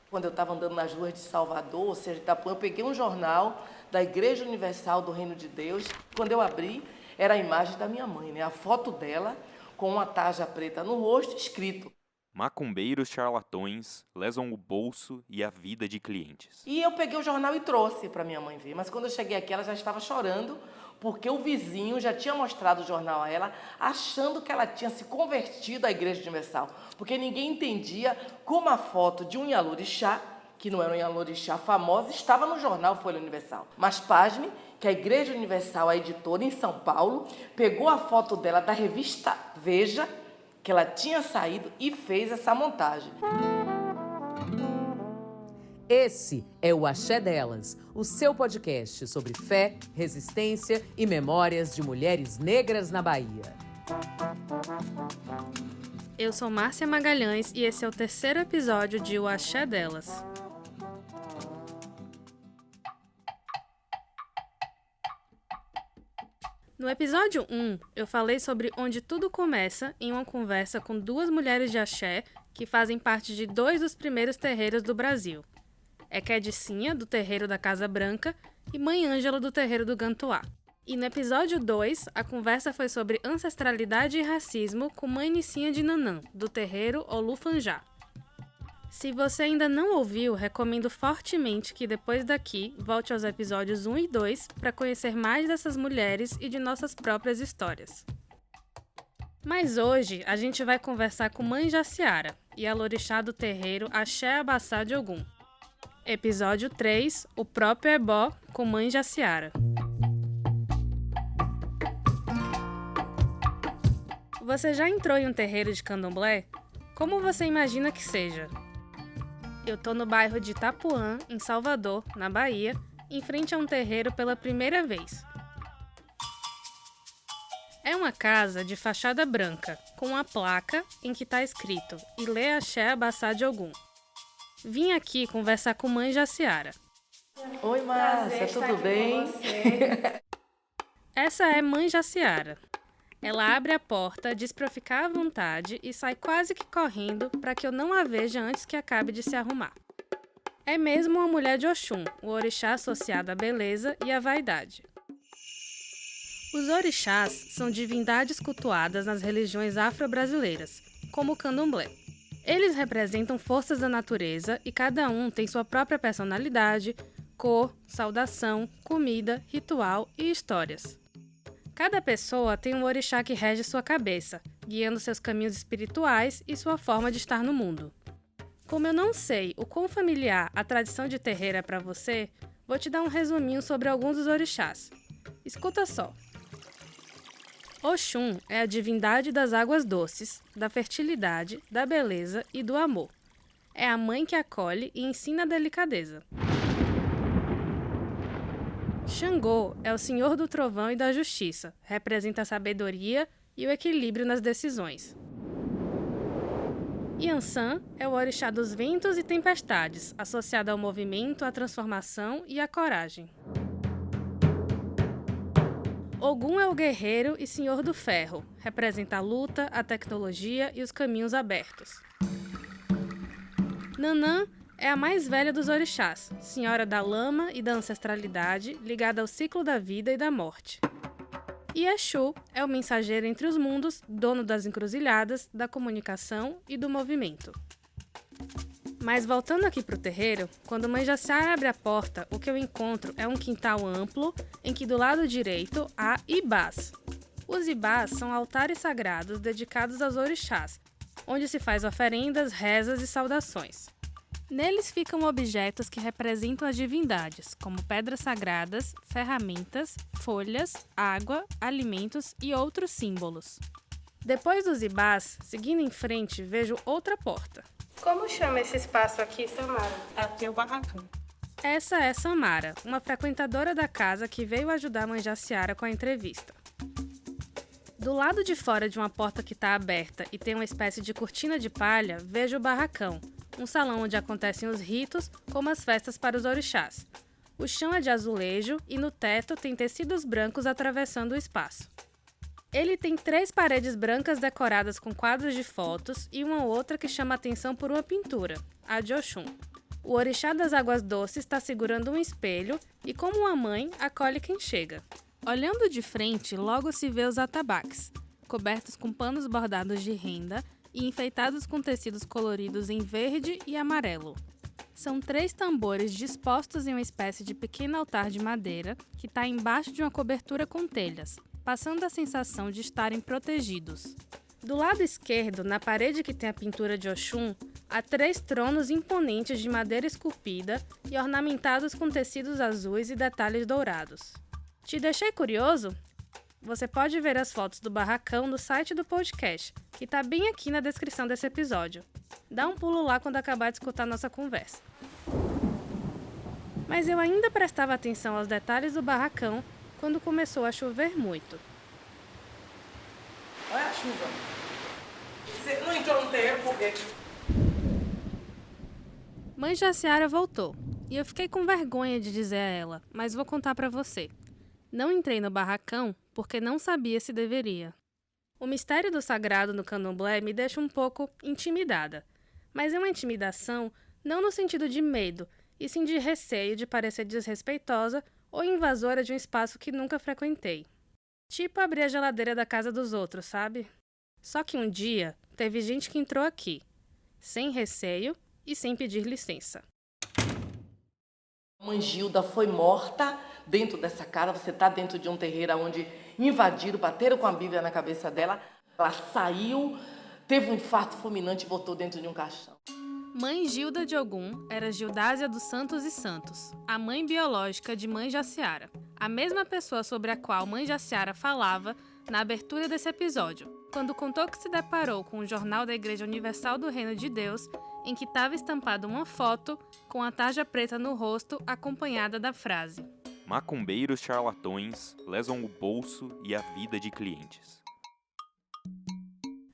Quando eu estava andando nas ruas de Salvador, ou seja, Itapuã, eu peguei um jornal da Igreja Universal do Reino de Deus. Quando eu abri, era a imagem da minha mãe, né? A foto dela com uma tarja preta no rosto, escrito: Macumbeiros charlatões lesam o bolso e a vida de clientes. E eu peguei o jornal e trouxe para minha mãe ver. Mas quando eu cheguei aqui, ela já estava chorando, porque o vizinho já tinha mostrado o jornal a ela, achando que ela tinha se convertido à Igreja Universal. Porque ninguém entendia como a foto de um Yalorixá, que não era um Yalorixá famoso, estava no jornal Folha Universal. Mas pasme que a Igreja Universal, a editora em São Paulo, pegou a foto dela da revista Veja, que ela tinha saído, e fez essa montagem. Esse é o Axé Delas, o seu podcast sobre fé, resistência e memórias de mulheres negras na Bahia. Eu sou Márcia Magalhães e esse é o terceiro episódio de O Axé Delas. No episódio 1, eu falei sobre onde tudo começa em uma conversa com duas mulheres de axé que fazem parte de dois dos primeiros terreiros do Brasil. É Quedicinha, do terreiro da Casa Branca, e Mãe Ângela, do terreiro do Gantuá. E no episódio 2, a conversa foi sobre ancestralidade e racismo com Mãe Nicinha de Nanã, do terreiro Olufanjá. Se você ainda não ouviu, recomendo fortemente que depois daqui volte aos episódios 1 e 2 para conhecer mais dessas mulheres e de nossas próprias histórias. Mas hoje a gente vai conversar com Mãe Jaciara e a Lorixá do terreiro Axé Abaçá de Ogum. Episódio 3, o próprio Ebó com Mãe Jaciara. Você já entrou em um terreiro de candomblé? Como você imagina que seja? Eu tô no bairro de Itapuã, em Salvador, na Bahia, em frente a um terreiro pela primeira vez. É uma casa de fachada branca, com uma placa em que está escrito Ilê Axé Abaçá de Ogum. Vim aqui conversar com Mãe Jaciara. Oi, Márcia, tudo bem? Essa é Mãe Jaciara. Ela abre a porta, diz pra eu ficar à vontade e sai quase que correndo para que eu não a veja antes que acabe de se arrumar. É mesmo uma mulher de Oxum, o orixá associado à beleza e à vaidade. Os orixás são divindades cultuadas nas religiões afro-brasileiras, como o candomblé. Eles representam forças da natureza e cada um tem sua própria personalidade, cor, saudação, comida, ritual e histórias. Cada pessoa tem um orixá que rege sua cabeça, guiando seus caminhos espirituais e sua forma de estar no mundo. Como eu não sei o quão familiar a tradição de terreiro é para você, vou te dar um resuminho sobre alguns dos orixás. Escuta só. Oxum é a divindade das águas doces, da fertilidade, da beleza e do amor. É a mãe que acolhe e ensina a delicadeza. Xangô é o senhor do trovão e da justiça, representa a sabedoria e o equilíbrio nas decisões. Iansã é o orixá dos ventos e tempestades, associado ao movimento, à transformação e à coragem. Ogum é o guerreiro e senhor do ferro, representa a luta, a tecnologia e os caminhos abertos. Nanã é a mais velha dos orixás, senhora da lama e da ancestralidade, ligada ao ciclo da vida e da morte. E Exu é o mensageiro entre os mundos, dono das encruzilhadas, da comunicação e do movimento. Mas voltando aqui para o terreiro, quando Mãe Jaciara abre a porta, o que eu encontro é um quintal amplo, em que do lado direito há ibás. Os ibás são altares sagrados dedicados aos orixás, onde se faz oferendas, rezas e saudações. Neles ficam objetos que representam as divindades, como pedras sagradas, ferramentas, folhas, água, alimentos e outros símbolos. Depois dos ibás, seguindo em frente, vejo outra porta. Como chama esse espaço aqui, Samara? Aqui é o barracão. Essa é Samara, uma frequentadora da casa que veio ajudar a Mãe Jaciara com a entrevista. Do lado de fora de uma porta que está aberta e tem uma espécie de cortina de palha, vejo o barracão, um salão onde acontecem os ritos, como as festas para os orixás. O chão é de azulejo e no teto tem tecidos brancos atravessando o espaço. Ele tem 3 paredes brancas decoradas com quadros de fotos e uma outra que chama atenção por uma pintura, a de Oxum. O orixá das águas doces está segurando um espelho e, como uma mãe, acolhe quem chega. Olhando de frente, logo se vê os atabaques, cobertos com panos bordados de renda e enfeitados com tecidos coloridos em verde e amarelo. São 3 tambores dispostos em uma espécie de pequeno altar de madeira que está embaixo de uma cobertura com telhas, passando a sensação de estarem protegidos. Do lado esquerdo, na parede que tem a pintura de Oxum, há 3 tronos imponentes de madeira esculpida e ornamentados com tecidos azuis e detalhes dourados. Te deixei curioso? Você pode ver as fotos do barracão no site do podcast, que está bem aqui na descrição desse episódio. Dá um pulo lá quando acabar de escutar nossa conversa. Mas eu ainda prestava atenção aos detalhes do barracão quando começou a chover muito. Olha a chuva. Você não entrou no terreiro por quê? Mãe Jaciara voltou, e eu fiquei com vergonha de dizer a ela, mas vou contar pra você. Não entrei no barracão porque não sabia se deveria. O mistério do sagrado no candomblé me deixa um pouco intimidada, mas é uma intimidação não no sentido de medo, e sim de receio de parecer desrespeitosa ou invasora de um espaço que nunca frequentei. Tipo abrir a geladeira da casa dos outros, sabe? Só que um dia teve gente que entrou aqui, sem receio e sem pedir licença. A mãe Gilda foi morta dentro dessa casa. Você está dentro de um terreiro onde invadiram, bateram com a Bíblia na cabeça dela. Ela saiu, teve um infarto fulminante e botou dentro de um caixão. Mãe Gilda de Ogum era Gildásia dos Santos e Santos, a mãe biológica de Mãe Jaciara, a mesma pessoa sobre a qual Mãe Jaciara falava na abertura desse episódio, quando contou que se deparou com o jornal da Igreja Universal do Reino de Deus, em que estava estampada uma foto com a tarja preta no rosto, acompanhada da frase: Macumbeiros charlatões lesam o bolso e a vida de clientes.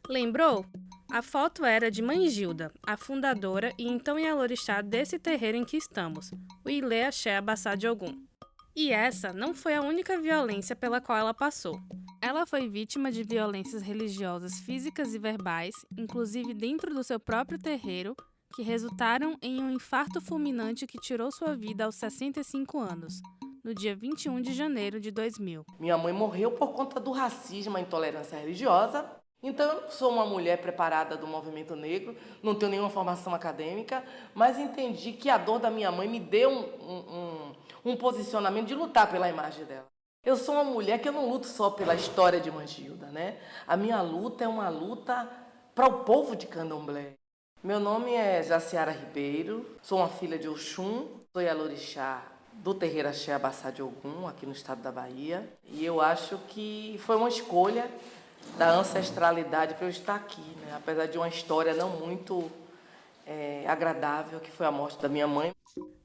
Lembrou? A foto era de Mãe Gilda, a fundadora e então Ialorixá desse terreiro em que estamos, o Ilê Axé Abassá de Ogum. E essa não foi a única violência pela qual ela passou. Ela foi vítima de violências religiosas físicas e verbais, inclusive dentro do seu próprio terreiro, que resultaram em um infarto fulminante que tirou sua vida aos 65 anos, no dia 21 de janeiro de 2000. Minha mãe morreu por conta do racismo, a intolerância religiosa. Então, eu não sou uma mulher preparada do movimento negro, não tenho nenhuma formação acadêmica, mas entendi que a dor da minha mãe me deu um posicionamento de lutar pela imagem dela. Eu sou uma mulher que eu não luto só pela história de Mãe Gilda, né? A minha luta é uma luta para o povo de Candomblé. Meu nome é Jaciara Ribeiro, sou uma filha de Oxum, sou Ialorixá do terreiro Axé Abassá de Ogum, aqui no estado da Bahia. E eu acho que foi uma escolha da ancestralidade para eu estar aqui, né? Apesar de uma história não muito agradável, que foi a morte da minha mãe.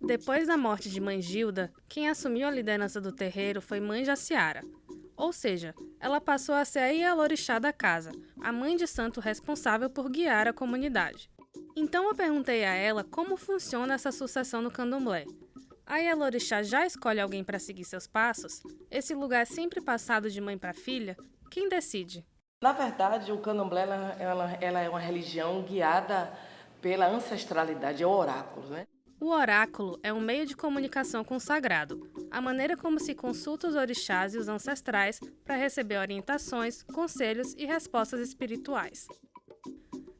Depois da morte de Mãe Gilda, quem assumiu a liderança do terreiro foi Mãe Jaciara. Ou seja, ela passou a ser a Ialorixá da casa, a mãe de santo responsável por guiar a comunidade. Então eu perguntei a ela como funciona essa sucessão no candomblé. A Ialorixá já escolhe alguém para seguir seus passos? Esse lugar é sempre passado de mãe para filha? Quem decide? Na verdade, o candomblé ela é uma religião guiada pela ancestralidade, é o oráculo, né? O oráculo é um meio de comunicação com o sagrado, a maneira como se consulta os orixás e os ancestrais para receber orientações, conselhos e respostas espirituais.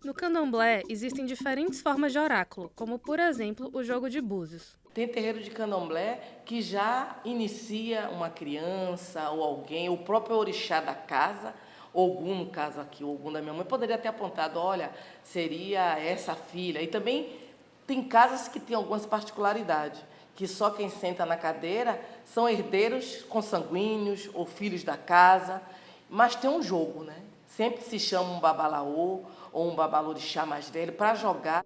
No candomblé, existem diferentes formas de oráculo, como, por exemplo, o jogo de búzios. Tem terreiro de candomblé que já inicia uma criança ou alguém, o próprio orixá da casa, Ogum, no caso aqui, o Ogum da minha mãe, poderia ter apontado, olha, seria essa filha. E também tem casas que têm algumas particularidades, que só quem senta na cadeira são herdeiros consanguíneos ou filhos da casa, mas tem um jogo, né? Sempre se chama um babalaô ou um babalorixá mais velho para jogar.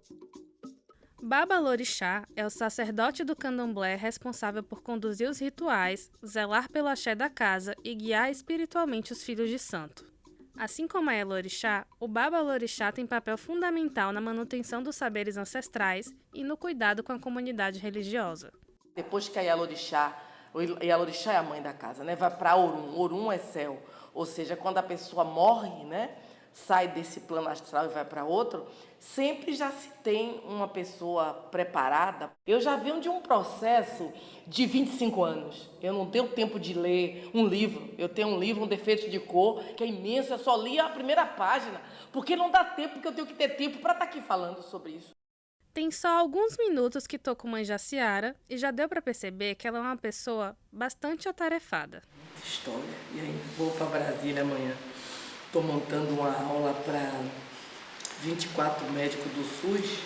Babalorixá é o sacerdote do candomblé responsável por conduzir os rituais, zelar pelo axé da casa e guiar espiritualmente os filhos de santo. Assim como a Ialorixá, o Babalorixá tem papel fundamental na manutenção dos saberes ancestrais e no cuidado com a comunidade religiosa. Depois que a Ialorixá é a mãe da casa, né? Vai para Orum, Orum é céu, ou seja, quando a pessoa morre, né? sai desse plano astral e vai para outro, sempre já se tem uma pessoa preparada. Eu já venho de um processo de 25 anos. Eu não tenho tempo de ler um livro. Eu tenho um livro, Um Defeito de Cor, que é imenso. Eu só li a primeira página, porque não dá tempo, porque eu tenho que ter tempo para estar aqui falando sobre isso. Tem só alguns minutos que tô com mãe Jaciara e já deu para perceber que ela é uma pessoa bastante atarefada. História. E aí vou para Brasília amanhã. Estou montando uma aula para 24 médicos do SUS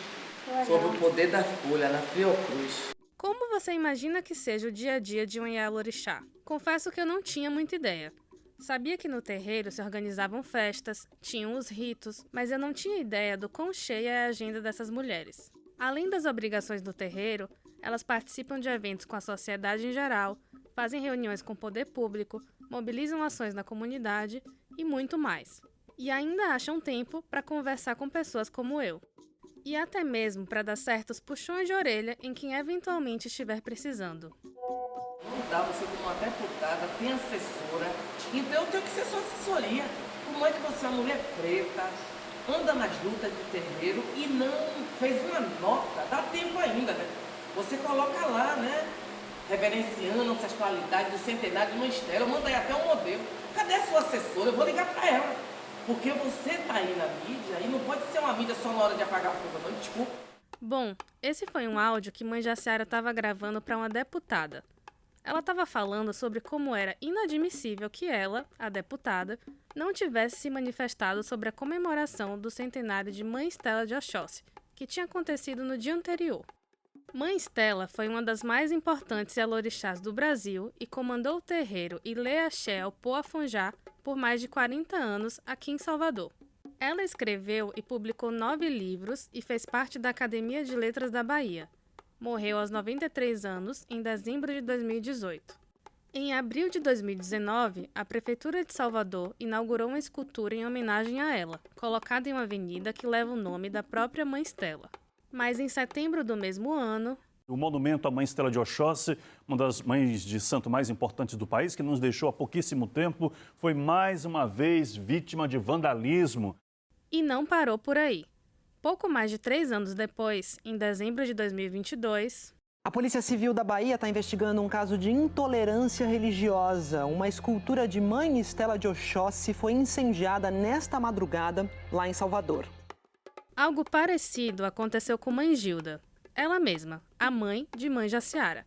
sobre o poder da folha na Fiocruz. Como você imagina que seja o dia a dia de um Ialorixá? Confesso que eu não tinha muita ideia. Sabia que no terreiro se organizavam festas, tinham os ritos, mas eu não tinha ideia do quão cheia é a agenda dessas mulheres. Além das obrigações do terreiro, elas participam de eventos com a sociedade em geral, fazem reuniões com o poder público, mobilizam ações na comunidade e muito mais. E ainda acham tempo para conversar com pessoas como eu. E até mesmo para dar certos puxões de orelha em quem eventualmente estiver precisando. Não dá, você como uma deputada, tem assessora, então eu tenho que ser sua assessoria. Como é que você é uma mulher preta, anda nas lutas de terreiro e não fez uma nota? Dá tempo ainda, né? Você coloca lá, né? Reverenciando a ancestralidade do centenário de Mãe Estela. Eu mando aí até um modelo. Cadê a sua assessora? Eu vou ligar para ela. Porque você tá aí na mídia e não pode ser uma mídia só na hora de apagar o fogo, não, desculpa. Bom, esse foi um áudio que mãe Jaciara estava gravando para uma deputada. Ela estava falando sobre como era inadmissível que ela, a deputada, não tivesse se manifestado sobre a comemoração do centenário de Mãe Estela de Oxóssi, que tinha acontecido no dia anterior. Mãe Estela foi uma das mais importantes Ialorixás do Brasil e comandou o terreiro Ilê Axé ao Poafonjá por mais de 40 anos aqui em Salvador. Ela escreveu e publicou 9 livros e fez parte da Academia de Letras da Bahia. Morreu aos 93 anos, em dezembro de 2018. Em abril de 2019, a Prefeitura de Salvador inaugurou uma escultura em homenagem a ela, colocada em uma avenida que leva o nome da própria Mãe Estela. Mas em setembro do mesmo ano... O monumento à Mãe Estela de Oxóssi, uma das mães de santo mais importantes do país, que nos deixou há pouquíssimo tempo, foi mais uma vez vítima de vandalismo. E não parou por aí. Pouco mais de 3 anos depois, em dezembro de 2022... A Polícia Civil da Bahia está investigando um caso de intolerância religiosa. Uma escultura de Mãe Estela de Oxóssi foi incendiada nesta madrugada lá em Salvador. Algo parecido aconteceu com Mãe Gilda, ela mesma, a mãe de Mãe Jaciara.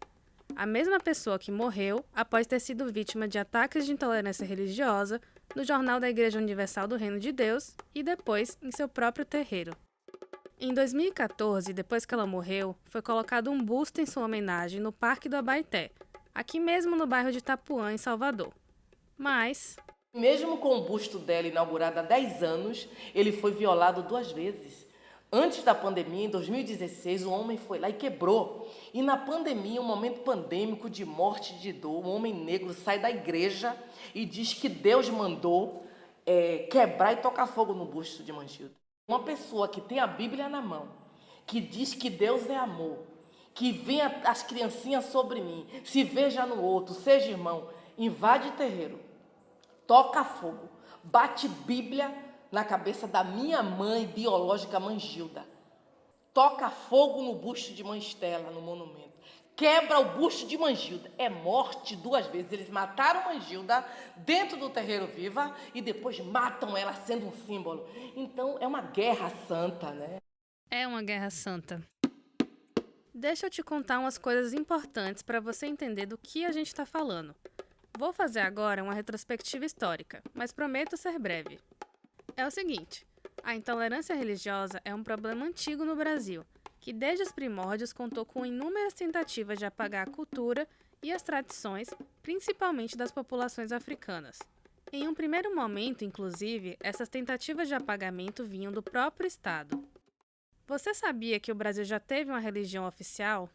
A mesma pessoa que morreu após ter sido vítima de ataques de intolerância religiosa no Jornal da Igreja Universal do Reino de Deus e depois em seu próprio terreiro. Em 2014, depois que ela morreu, foi colocado um busto em sua homenagem no Parque do Abaeté, aqui mesmo no bairro de Itapuã, em Salvador. Mas... mesmo com o busto dela inaugurado há 10 anos, ele foi violado 2 vezes. Antes da pandemia, em 2016, o homem foi lá e quebrou. E na pandemia, um momento pandêmico de morte e de dor, um homem negro sai da igreja e diz que Deus mandou quebrar e tocar fogo no busto de Mãe Gilda. Uma pessoa que tem a Bíblia na mão, que diz que Deus é amor, que vem as criancinhas sobre mim, se veja no outro, seja irmão, invade terreiro, toca fogo, bate Bíblia na cabeça da minha mãe biológica, Mãe Gilda. Toca fogo no busto de Mãe Estela, no monumento. Quebra o busto de Mãe Gilda. É morte 2 vezes. Eles mataram Mãe Gilda dentro do terreiro viva e depois matam ela sendo um símbolo. Então, é uma guerra santa, né? É uma guerra santa. Deixa eu te contar umas coisas importantes para você entender do que a gente está falando. Vou fazer agora uma retrospectiva histórica, mas prometo ser breve. É o seguinte, a intolerância religiosa é um problema antigo no Brasil, que desde os primórdios contou com inúmeras tentativas de apagar a cultura e as tradições, principalmente das populações africanas. Em um primeiro momento, inclusive, essas tentativas de apagamento vinham do próprio Estado. Você sabia que o Brasil já teve uma religião oficial?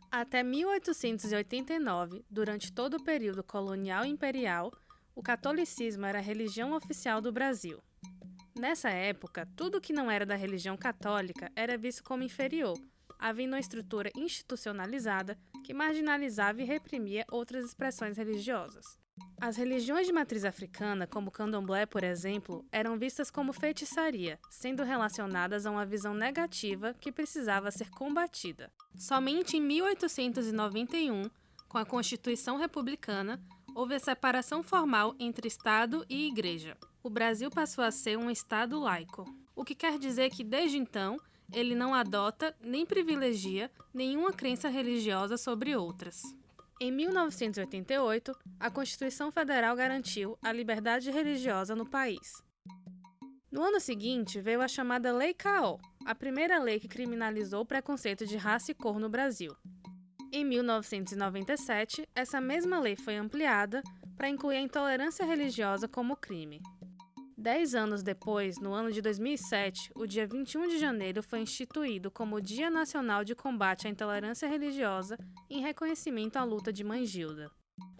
Até 1889, durante todo o período colonial e imperial, o catolicismo era a religião oficial do Brasil. Nessa época, tudo que não era da religião católica era visto como inferior, havendo uma estrutura institucionalizada que marginalizava e reprimia outras expressões religiosas. As religiões de matriz africana, como o candomblé, por exemplo, eram vistas como feitiçaria, sendo relacionadas a uma visão negativa que precisava ser combatida. Somente em 1891, com a Constituição Republicana, houve a separação formal entre Estado e Igreja. O Brasil passou a ser um Estado laico, o que quer dizer que, desde então, ele não adota nem privilegia nenhuma crença religiosa sobre outras. Em 1988, a Constituição Federal garantiu a liberdade religiosa no país. No ano seguinte, veio a chamada Lei K.O., a primeira lei que criminalizou o preconceito de raça e cor no Brasil. Em 1997, essa mesma lei foi ampliada para incluir a intolerância religiosa como crime. 10 anos depois, no ano de 2007, o dia 21 de janeiro foi instituído como Dia Nacional de Combate à Intolerância Religiosa em reconhecimento à luta de Mãe Gilda.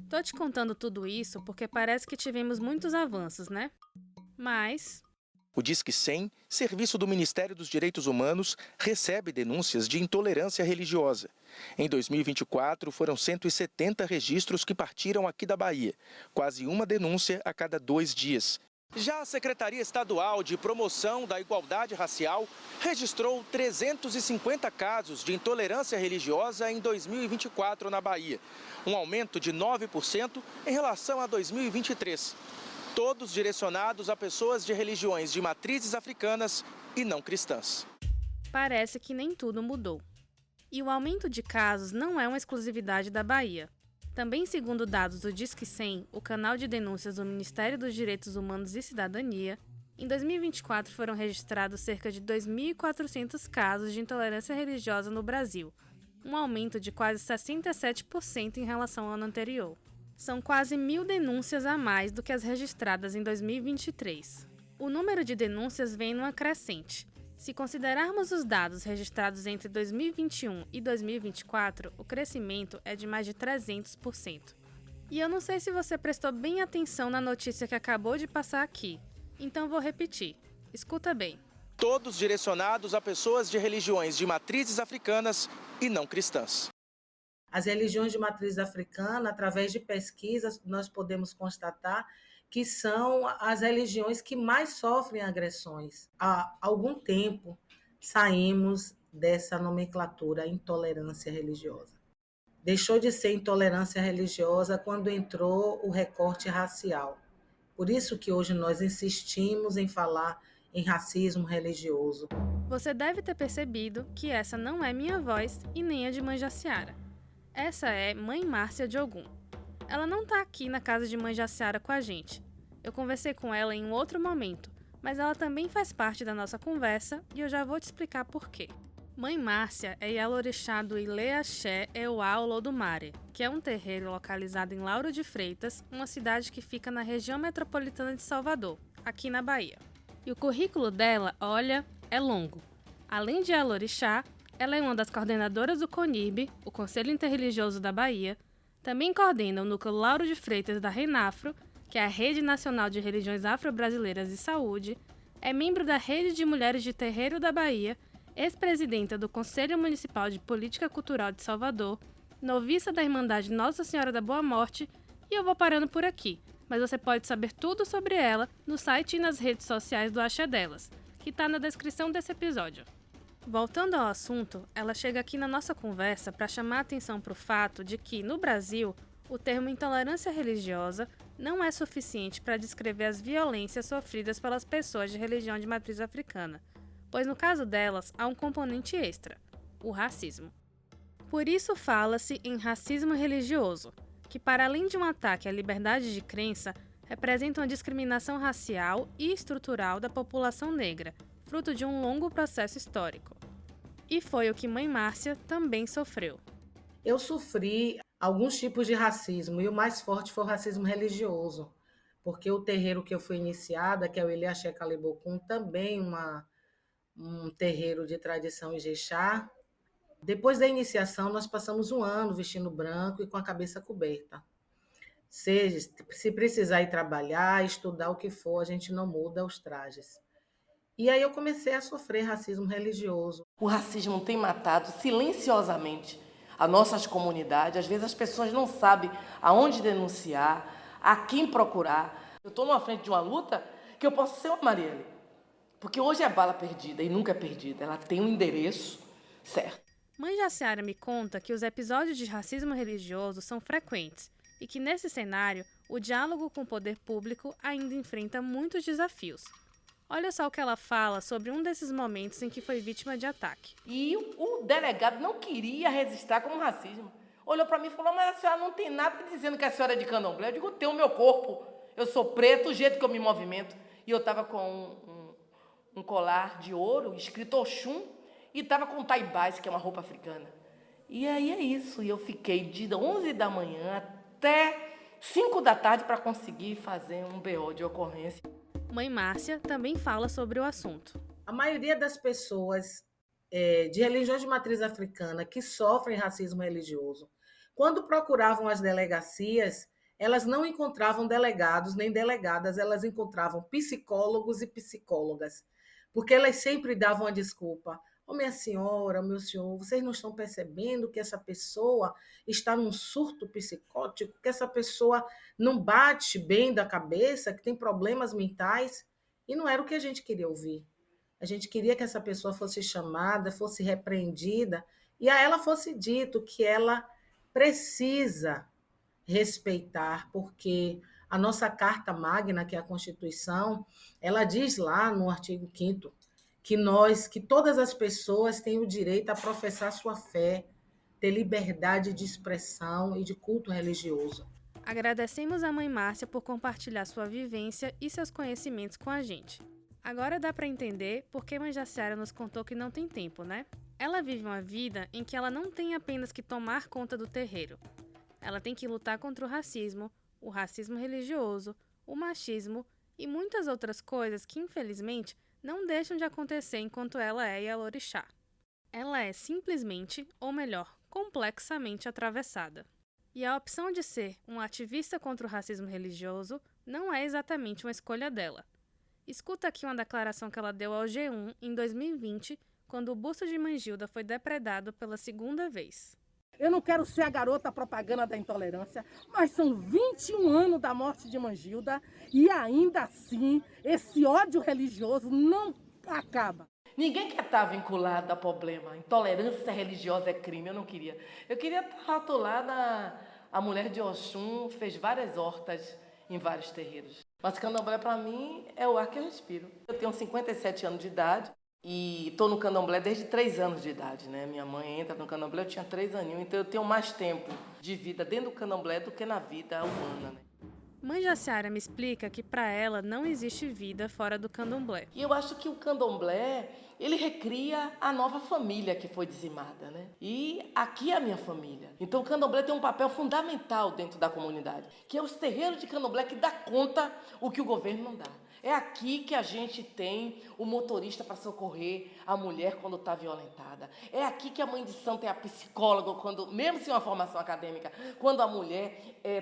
Tô te contando tudo isso porque parece que tivemos muitos avanços, né? Mas o Disque 100, serviço do Ministério dos Direitos Humanos, recebe denúncias de intolerância religiosa. Em 2024, foram 170 registros que partiram aqui da Bahia, quase uma denúncia a cada 2 dias. Já a Secretaria Estadual de Promoção da Igualdade Racial registrou 350 casos de intolerância religiosa em 2024 na Bahia, um aumento de 9% em relação a 2023. Todos direcionados a pessoas de religiões de matrizes africanas e não cristãs. Parece que nem tudo mudou. E o aumento de casos não é uma exclusividade da Bahia. Também segundo dados do Disque 100, o canal de denúncias do Ministério dos Direitos Humanos e Cidadania, em 2024 foram registrados cerca de 2.400 casos de intolerância religiosa no Brasil, um aumento de quase 67% em relação ao ano anterior. São quase 1.000 denúncias a mais do que as registradas em 2023. O número de denúncias vem numa crescente. Se considerarmos os dados registrados entre 2021 e 2024, o crescimento é de mais de 300%. E eu não sei se você prestou bem atenção na notícia que acabou de passar aqui, então vou repetir. Escuta bem. Todos direcionados a pessoas de religiões de matrizes africanas e não cristãs. As religiões de matriz africana, através de pesquisas, nós podemos constatar que são as religiões que mais sofrem agressões. Há algum tempo saímos dessa nomenclatura intolerância religiosa. Deixou de ser intolerância religiosa quando entrou o recorte racial. Por isso que hoje nós insistimos em falar em racismo religioso. Você deve ter percebido que essa não é minha voz e nem a de Mãe Jaciara. Essa é Mãe Márcia de Ogum. Ela não está aqui na casa de Mãe Jaciara com a gente. Eu conversei com ela em um outro momento, mas ela também faz parte da nossa conversa e eu já vou te explicar por quê. Mãe Márcia é Yalorixá do Ilê Axé Euá Olodumare, que é um terreiro localizado em Lauro de Freitas, uma cidade que fica na região metropolitana de Salvador, aqui na Bahia. E o currículo dela, olha, é longo. Além de Yalorixá, ela é uma das coordenadoras do CONIRB, o Conselho Interreligioso da Bahia, também coordena o Núcleo Lauro de Freitas da RENAFRO, que é a Rede Nacional de Religiões Afro-Brasileiras de Saúde, é membro da Rede de Mulheres de Terreiro da Bahia, ex-presidenta do Conselho Municipal de Política Cultural de Salvador, noviça da Irmandade Nossa Senhora da Boa Morte, e eu vou parando por aqui, mas você pode saber tudo sobre ela no site e nas redes sociais do Axé Delas, que está na descrição desse episódio. Voltando ao assunto, ela chega aqui na nossa conversa para chamar a atenção para o fato de que, no Brasil, o termo intolerância religiosa não é suficiente para descrever as violências sofridas pelas pessoas de religião de matriz africana, pois no caso delas há um componente extra, o racismo. Por isso fala-se em racismo religioso, que para além de um ataque à liberdade de crença, representa uma discriminação racial e estrutural da população negra, fruto de um longo processo histórico. E foi o que Mãe Márcia também sofreu. Eu sofri alguns tipos de racismo, e o mais forte foi o racismo religioso, porque o terreiro que eu fui iniciada, que é o Ilê Axé Calibocum, também um terreiro de tradição Ijexá. Depois da iniciação, nós passamos um ano vestindo branco e com a cabeça coberta. Se precisar ir trabalhar, estudar o que for, a gente não muda os trajes. E aí eu comecei a sofrer racismo religioso. O racismo tem matado silenciosamente as nossas comunidades. Às vezes as pessoas não sabem aonde denunciar. a quem procurar. Eu estou numa frente de uma luta que eu posso ser uma Marielle. Porque hoje é bala perdida e nunca é perdida. Ela tem um endereço certo. Mãe Jaciara me conta que os episódios de racismo religioso são frequentes e que, nesse cenário, o diálogo com o poder público ainda enfrenta muitos desafios. Olha só o que ela fala sobre um desses momentos em que foi vítima de ataque. E o delegado não queria registrar como racismo. Olhou para mim e falou, mas a senhora não tem nada dizendo que a senhora é de candomblé. Eu digo, tem o meu corpo, eu sou preto, o jeito que eu me movimento. E eu estava com um colar de ouro, escrito Oxum, e estava com taibás, que é uma roupa africana. E aí é isso, e eu fiquei de 11 da manhã até 5 da tarde para conseguir fazer um BO de ocorrência. Mãe Márcia também fala sobre o assunto. A maioria das pessoas de religiões de matriz africana que sofrem racismo religioso, quando procuravam as delegacias, elas não encontravam delegados nem delegadas, elas encontravam psicólogos e psicólogas, porque elas sempre davam a desculpa. Ô, minha senhora, meu senhor, vocês não estão percebendo que essa pessoa está num surto psicótico, que essa pessoa não bate bem da cabeça, que tem problemas mentais? E não era o que a gente queria ouvir. A gente queria que essa pessoa fosse chamada, fosse repreendida, e a ela fosse dito que ela precisa respeitar, porque a nossa Carta Magna, que é a Constituição, ela diz lá no artigo 5º, que todas as pessoas têm o direito a professar sua fé, ter liberdade de expressão e de culto religioso. Agradecemos a Mãe Márcia por compartilhar sua vivência e seus conhecimentos com a gente. Agora dá para entender por que Mãe Jaciara nos contou que não tem tempo, né? Ela vive uma vida em que ela não tem apenas que tomar conta do terreiro. Ela tem que lutar contra o racismo religioso, o machismo e muitas outras coisas que, infelizmente, não deixam de acontecer enquanto ela é Yalorixá. Ela é simplesmente, ou melhor, complexamente atravessada. E a opção de ser um ativista contra o racismo religioso não é exatamente uma escolha dela. Escuta aqui uma declaração que ela deu ao G1 em 2020, quando o busto de Mangilda foi depredado pela segunda vez. Eu não quero ser a garota propaganda da intolerância, mas são 21 anos da morte de Mangilda e ainda assim esse ódio religioso não acaba. Ninguém quer estar vinculado a problema. Intolerância religiosa é crime, eu não queria. Eu queria estar rotulada, a mulher de Oxum fez várias hortas em vários terreiros. Mas candomblé, para mim, é o ar que eu respiro. Eu tenho 57 anos de idade. E estou no candomblé desde 3 anos de idade, né? Minha mãe entra no candomblé, eu tinha 3 aninhos, então eu tenho mais tempo de vida dentro do candomblé do que na vida humana, né? Mãe Jaciara me explica que para ela não existe vida fora do candomblé. E eu acho que o candomblé, ele recria a nova família que foi dizimada, né? E aqui é a minha família. Então o candomblé tem um papel fundamental dentro da comunidade, que é os terreiros de candomblé que dá conta o que o governo não dá. É aqui que a gente tem o motorista para socorrer a mulher quando está violentada. É aqui que a mãe de santo é a psicóloga, quando, mesmo sem uma formação acadêmica, quando a mulher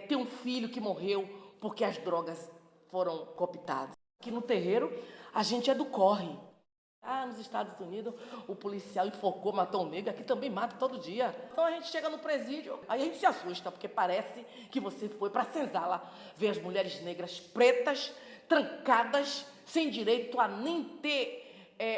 tem um filho que morreu porque as drogas foram cooptadas. Aqui no terreiro, a gente é do corre. Nos Estados Unidos, o policial enforcou, matou um negro, aqui também mata todo dia. Então a gente chega no presídio, aí a gente se assusta, porque parece que você foi para a senzala ver as mulheres negras pretas, trancadas, sem direito a nem ter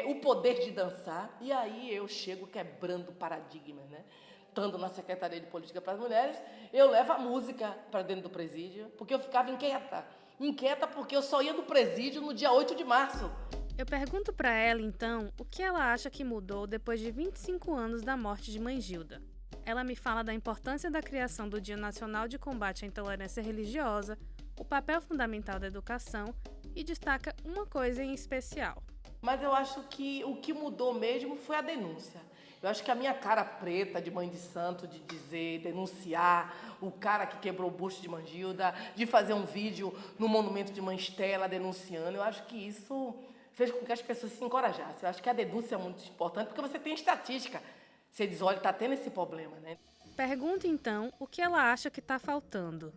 o poder de dançar. E aí eu chego quebrando paradigmas, né? Estando na Secretaria de Política para as Mulheres, eu levo a música para dentro do presídio, porque eu ficava inquieta. Inquieta porque eu só ia do presídio no dia 8 de março. Eu pergunto para ela, então, o que ela acha que mudou depois de 25 anos da morte de Mangilda. Ela me fala da importância da criação do Dia Nacional de Combate à Intolerância Religiosa, o papel fundamental da educação e destaca uma coisa em especial. Mas eu acho que o que mudou mesmo foi a denúncia. Eu acho que a minha cara preta de mãe de santo, de dizer, denunciar o cara que quebrou o busto de Mangilda, de fazer um vídeo no monumento de Mãe Estela denunciando, eu acho que isso fez com que as pessoas se encorajassem. Eu acho que a denúncia é muito importante, porque você tem estatística. Você diz, olha, está tendo esse problema, né? Pergunta, então, o que ela acha que está faltando.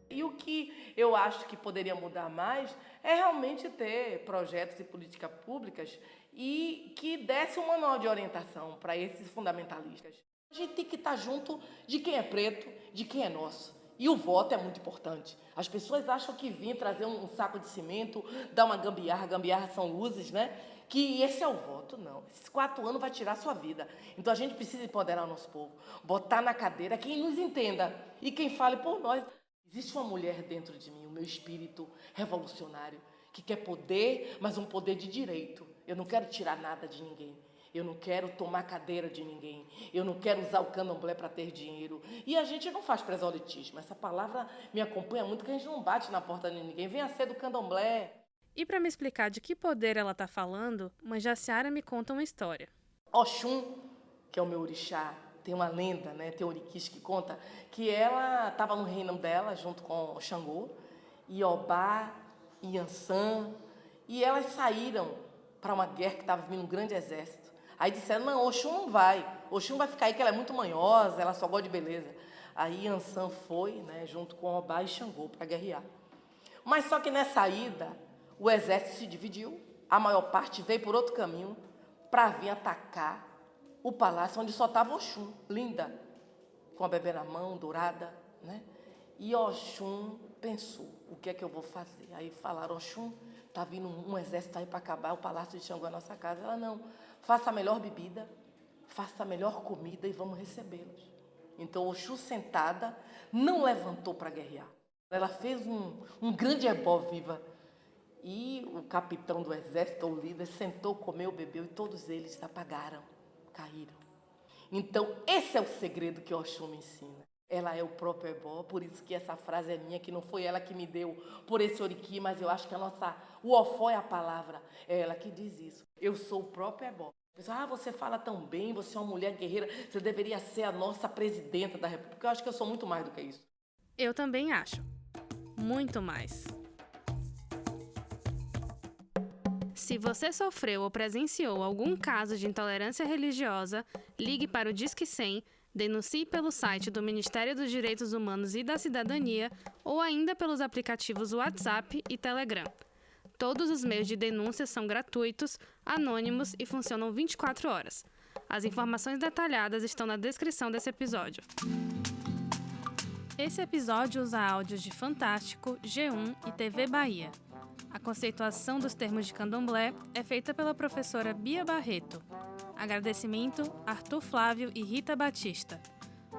E o que eu acho que poderia mudar mais é realmente ter projetos e políticas públicas e que desse um manual de orientação para esses fundamentalistas. A gente tem que estar junto de quem é preto, de quem é nosso. E o voto é muito importante. As pessoas acham que vir trazer um saco de cimento, dar uma gambiarra são luzes, né? Que esse é o voto, não. Esses 4 anos vai tirar a sua vida. Então a gente precisa empoderar o nosso povo, botar na cadeira quem nos entenda e quem fale por nós. Existe uma mulher dentro de mim, o meu espírito revolucionário, que quer poder, mas um poder de direito. Eu não quero tirar nada de ninguém. Eu não quero tomar cadeira de ninguém. Eu não quero usar o candomblé para ter dinheiro. E a gente não faz proselitismo. Essa palavra me acompanha muito, que a gente não bate na porta de ninguém. Venha ser do candomblé. E para me explicar de que poder ela está falando, Mãe Jaciara me conta uma história. Oxum, que é o meu orixá, tem uma lenda, né? Tem Oriquis que conta que ela estava no reino dela, junto com o Xangô, Iobá, Iansã, e elas saíram para uma guerra que estava vindo um grande exército. Aí disseram, não, Oxum não vai. Oxum vai ficar aí, que ela é muito manhosa, ela só gosta de beleza. Aí Iansã foi, né, junto com Obá e Xangô, para guerrear. Mas só que nessa ida, o exército se dividiu, a maior parte veio por outro caminho para vir atacar o palácio onde só estava Oxum, linda, com a bebê na mão, dourada, né? E Oxum pensou, o que é que eu vou fazer? Aí falaram, Oxum, está vindo um exército aí para acabar o palácio de Xangô, a nossa casa. Ela, não, faça a melhor bebida, faça a melhor comida e vamos recebê-los. Então, Oxum, sentada, não levantou para guerrear. Ela fez um grande ebó viva. E o capitão do exército, o líder, sentou, comeu, bebeu e todos eles apagaram, caíram. Então, esse é o segredo que Oxum me ensina. Ela é o próprio ebó, por isso que essa frase é minha, que não foi ela que me deu por esse oriqui, mas eu acho que o ofó é a palavra, é ela que diz isso. Eu sou o próprio ebó. Você fala tão bem, você é uma mulher guerreira, você deveria ser a nossa presidenta da República. Eu acho que eu sou muito mais do que isso. Eu também acho. Muito mais. Se você sofreu ou presenciou algum caso de intolerância religiosa, ligue para o Disque 100, denuncie pelo site do Ministério dos Direitos Humanos e da Cidadania ou ainda pelos aplicativos WhatsApp e Telegram. Todos os meios de denúncia são gratuitos, anônimos e funcionam 24 horas. As informações detalhadas estão na descrição desse episódio. Esse episódio usa áudios de Fantástico, G1 e TV Bahia. A conceituação dos termos de candomblé é feita pela professora Bia Barreto. Agradecimento, Arthur Flávio e Rita Batista.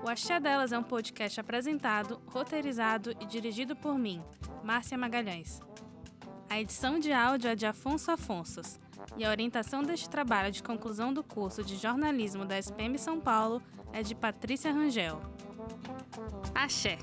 O Axé Delas é um podcast apresentado, roteirizado e dirigido por mim, Márcia Magalhães. A edição de áudio é de Afonso Afonsos e a orientação deste trabalho de conclusão do curso de jornalismo da SPM São Paulo é de Patrícia Rangel. Axé!